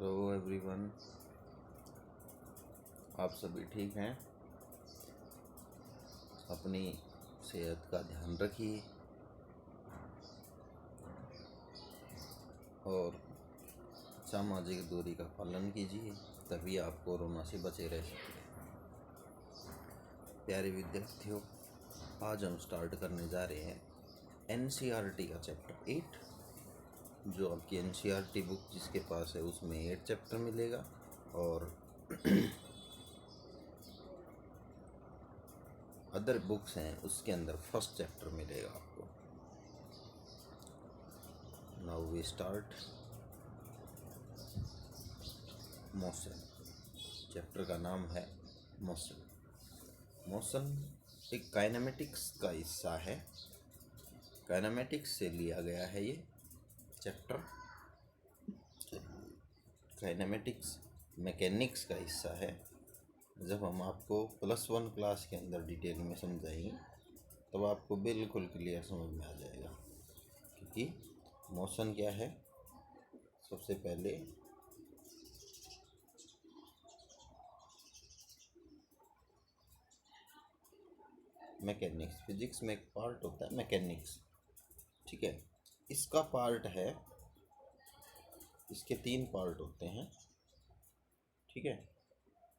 Hello everyone, आप सभी ठीक हैं। अपनी सेहत का ध्यान रखिए और सामाजिक दूरी का पालन कीजिए, तभी आप कोरोना से बचे रह सकते हैं। प्यारे विद्यार्थियों, आज हम स्टार्ट करने जा रहे हैं एनसीईआरटी का चैप्टर 8। जो आपकी एनसीईआरटी बुक जिसके पास है उसमें 8 चैप्टर मिलेगा और अदर बुक्स हैं उसके अंदर फर्स्ट चैप्टर मिलेगा आपको। Now we start. Motion, chapter का नाम है मोशन। मोशन एक काइनेमेटिक्स का हिस्सा है। काइनेमेटिक्स से लिया गया है ये चैप्टर। काइनेमेटिक्स मैकेनिक्स का हिस्सा है। जब हम आपको +1 क्लास के अंदर डिटेल में समझाएंगे तब आपको बिल्कुल क्लियर समझ में आ जाएगा। क्योंकि मोशन क्या है, सबसे पहले मैकेनिक्स, फिजिक्स में एक पार्ट होता है मैकेनिक्स, ठीक है। इसका पार्ट है, इसके 3 पार्ट होते हैं, ठीक है।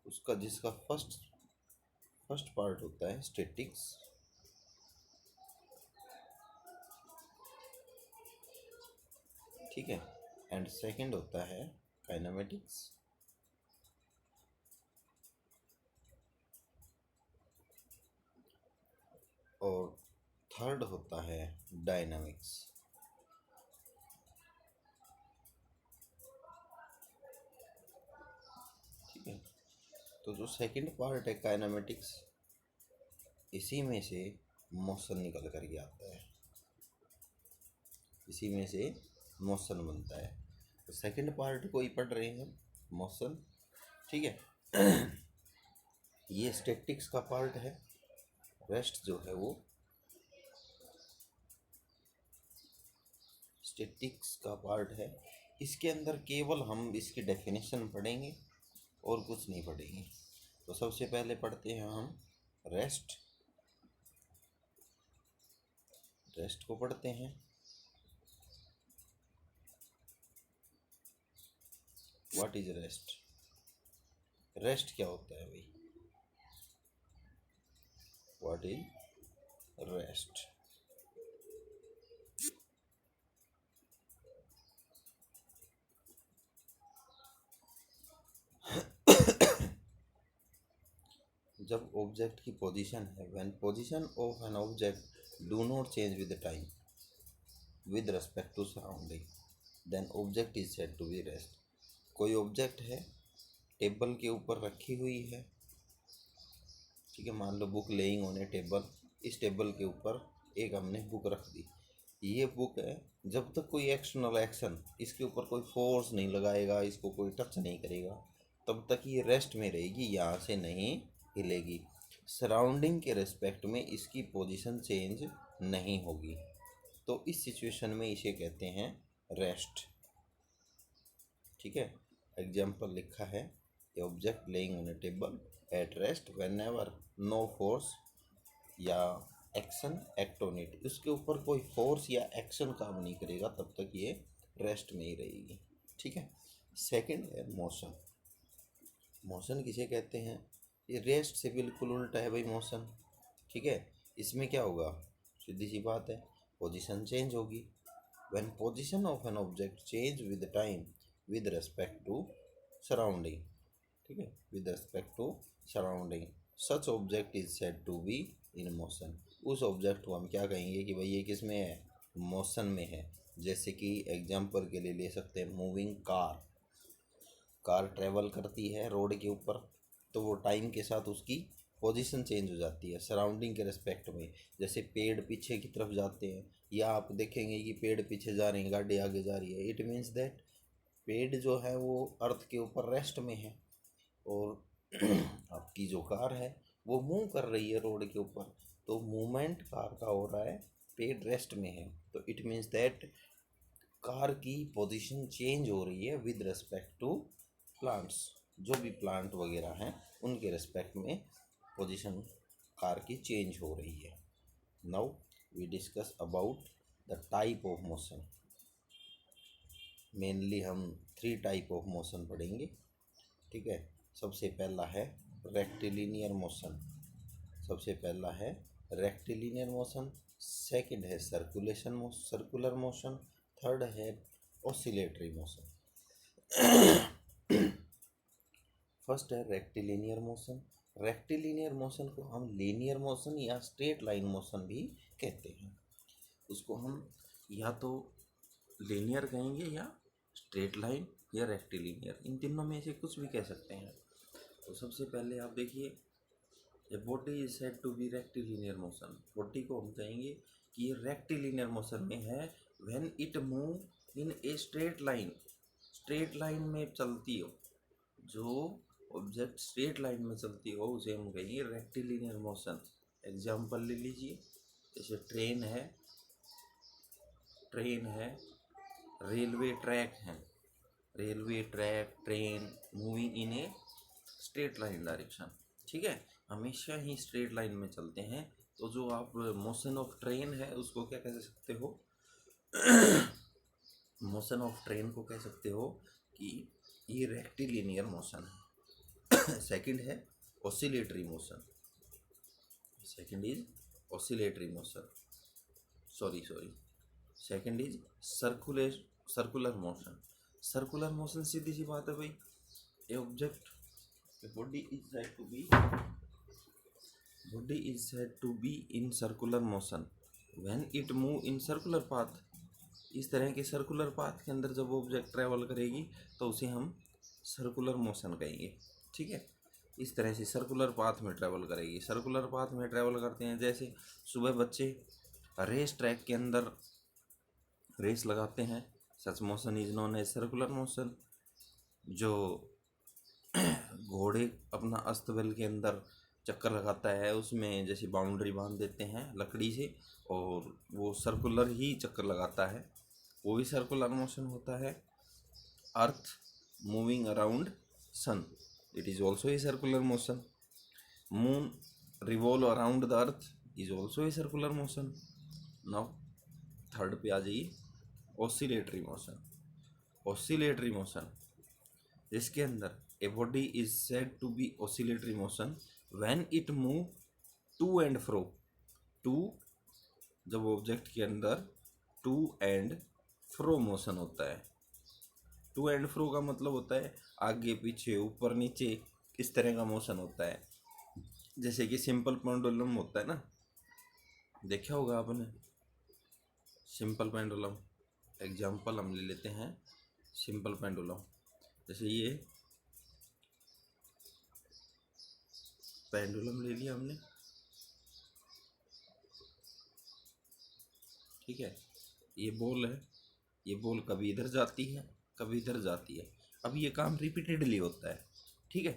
उसका जिसका फर्स्ट पार्ट होता है स्टैटिक्स, ठीक है, एंड सेकंड होता है काइनेमेटिक्स, और थर्ड होता है डायनामिक्स। ठीक है, तो जो सेकंड पार्ट है काइनेमेटिक्स, इसी में से मोशन निकल कर के आता है, इसी में से मोशन बनता है। तो सेकंड पार्ट को ही पढ़ रहे हैं मोशन, ठीक है। ये स्टैटिक्स का पार्ट है, रेस्ट जो है वो स्टैटिक्स का पार्ट है। इसके अंदर केवल हम इसकी डेफिनेशन पढ़ेंगे और कुछ नहीं पढ़ेंगे। तो सबसे पहले पढ़ते हैं हम रेस्ट को पढ़ते हैं। What is rest? रेस्ट क्या होता है भाई? What is rest? जब ऑब्जेक्ट की पोजीशन है, when position of an object do not change with time with respect to surrounding, then object is said to be rest. कोई ऑब्जेक्ट है, table के ऊपर रखी हुई है, ठीक है। मान लो book lying on a table, इस टेबल के ऊपर एक हमने बुक रख दी। ये बुक है, जब तक कोई एक्सटर्नल एक्शन, इसके ऊपर कोई फोर्स नहीं लगाएगा, इसको कोई टच नहीं करेगा, तब तक ये रेस्ट में रहेगी, यहाँ से नहीं हिलेगी। सराउंडिंग के रिस्पेक्ट में इसकी पोजीशन चेंज नहीं होगी, तो इस सिचुएशन में इसे कहते हैं रेस्ट, ठीक है। एग्जाम्पल लिखा है, a object laying on a table at rest whenever no force या एक्शन एक्ट ऑन इट। उसके ऊपर कोई फोर्स या एक्शन काम नहीं करेगा तब तक ये रेस्ट में ही रहेगी, ठीक है। सेकंड है मोशन। मोशन किसे कहते हैं? ये रेस्ट से बिल्कुल उल्टा है भाई मोशन, ठीक है। इसमें क्या होगा, सीधी सी बात है, पोजीशन चेंज होगी। When position of an object change with time with respect to surrounding, ठीक है, with respect to surrounding, such object is said to be in motion. उस ऑब्जेक्ट को हम क्या कहेंगे कि भाई ये किस में है, मोशन में है। जैसे कि एग्जांपल के लिए ले सकते हैं मूविंग कार। कार ट्रेवल करती है रोड के ऊपर, तो वो टाइम के साथ उसकी पोजीशन चेंज हो जाती है सराउंडिंग के रिस्पेक्ट में। जैसे पेड़ पीछे की तरफ जाते हैं, या आप देखेंगे कि पेड़ पीछे जा रहे हैं, गाड़ी आगे जा रही है, इट मीन्स दैट पेड़ जो है वो अर्थ के ऊपर रेस्ट में है, और आपकी जो कार है वो मूव कर रही है रोड के ऊपर, तो मूवमेंट कार का हो रहा है, पेड़ रेस्ट में है, तो इट मीन्स दैट कार की पोजीशन चेंज हो रही है विद रिस्पेक्ट टू प्लांट्स, जो भी प्लांट वगैरह हैं उनके रिस्पेक्ट में पोजीशन कार की चेंज हो रही है। Now we discuss about the type of motion. Mainly हम 3 टाइप ऑफ मोशन पढ़ेंगे, ठीक है। सबसे पहला है रेक्टिलिनियर मोशन, सेकंड है सर्कुलर मोशन, थर्ड है ऑसिलेटरी मोशन। फर्स्ट है रेक्टिलिनियर मोशन को हम लीनियर मोशन या स्ट्रेट लाइन मोशन भी कहते हैं। उसको हम या तो लीनियर कहेंगे या स्ट्रेट लाइन या रेक्टिलिनियर, इन तीनों में से कुछ भी कह सकते हैं। तो सबसे पहले आप देखिए, a body is said to be rectilinear motion. Body को हम कहेंगे कि ये रेक्टिलिनियर मोशन में है when it move in a straight line में चलती हो। जो ऑब्जेक्ट स्ट्रेट लाइन में चलती हो उसे हम कहेंगे रेक्टिलिनियर मोशन। एग्जाम्पल ले लीजिए, जैसे ट्रेन है, railway track, train moving in a straight line direction, ठीक है, हमेशा ही स्ट्रेट लाइन में चलते हैं। तो जो आप मोशन ऑफ ट्रेन है उसको क्या कह सकते हो? मोशन ऑफ ट्रेन को कह सकते हो कि ये रेक्टिलिनियर मोशन है। सेकंड है oscillatory motion, second is circular motion. Circular motion सीधी सी बात है भाई, a body is said to be in circular motion when it move in circular path. इस तरह के सर्कुलर पाथ के अंदर जब ऑब्जेक्ट ट्रैवल करेगी तो उसे हम सर्कुलर मोशन कहेंगे, ठीक है। इस तरह से सर्कुलर पाथ में ट्रैवल करेगी। सर्कुलर पाथ में ट्रैवल करते हैं, जैसे सुबह बच्चे रेस ट्रैक के अंदर रेस लगाते हैं, such motion is known as circular motion. जो घोड़े अपना अस्तबल के अंदर चक्कर लगाता है, उसमें जैसे बाउंड्री बांध देते हैं लकड़ी से और वो सर्कुलर ही चक्कर लगाता है, वो भी सर्कुलर मोशन होता है। Earth moving around sun, it is also a circular motion. Moon revolve around the earth is also a circular motion. Now third पे आ जाइए, ऑसिलेटरी मोशन, जिसके अंदर a body is said to be oscillatory motion when it move to and fro. जब object के अंदर to and fro motion होता है। टू एंड फ्रो का मतलब होता है आगे पीछे ऊपर नीचे, इस तरह का मोशन होता है। जैसे कि सिंपल पेंडुलम होता है ना, देखा होगा आपने सिंपल पेंडुलम। एग्जाम्पल हम ले लेते हैं सिंपल पेंडुलम। जैसे ये पेंडुलम ले लिया हमने, ठीक है। ये बॉल है, ये बॉल कभी इधर जाती है कभी इधर जाती है। अब ये काम रिपीटेडली होता है, ठीक है।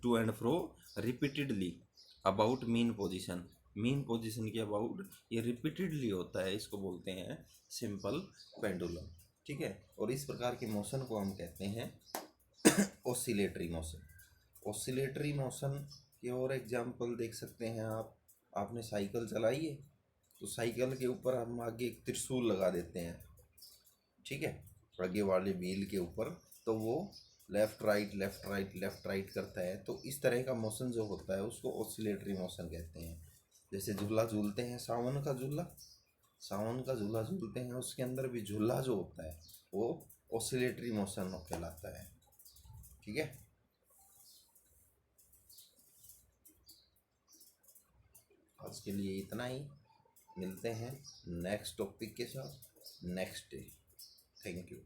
To and fro repeatedly about mean position के अबाउट ये रिपीटेडली होता है, इसको बोलते हैं सिंपल पेंडुलम, ठीक है। और इस प्रकार के मोशन को हम कहते हैं ऑसिलेटरी मोशन की और एग्जाम्पल देख सकते हैं आप। आपने साइकिल चलाई है तो साइकिल के ऊपर हम आगे एक त्रिशूल लगा देते हैं, ठीक है, आगे वाले व्हील के ऊपर, तो वो लेफ्ट राइट करता है। तो इस तरह का मोशन जो होता है उसको ऑसिलेटरी मोशन कहते हैं। जैसे झूला झूलते हैं, सावन का झूला झूलते हैं, उसके अंदर भी झूला जो होता है वो ऑसिलेटरी मोशन कहलाता है, ठीक है। आज के लिए इतना ही, मिलते हैं नेक्स्ट टॉपिक के साथ नेक्स्ट डे। Thank you.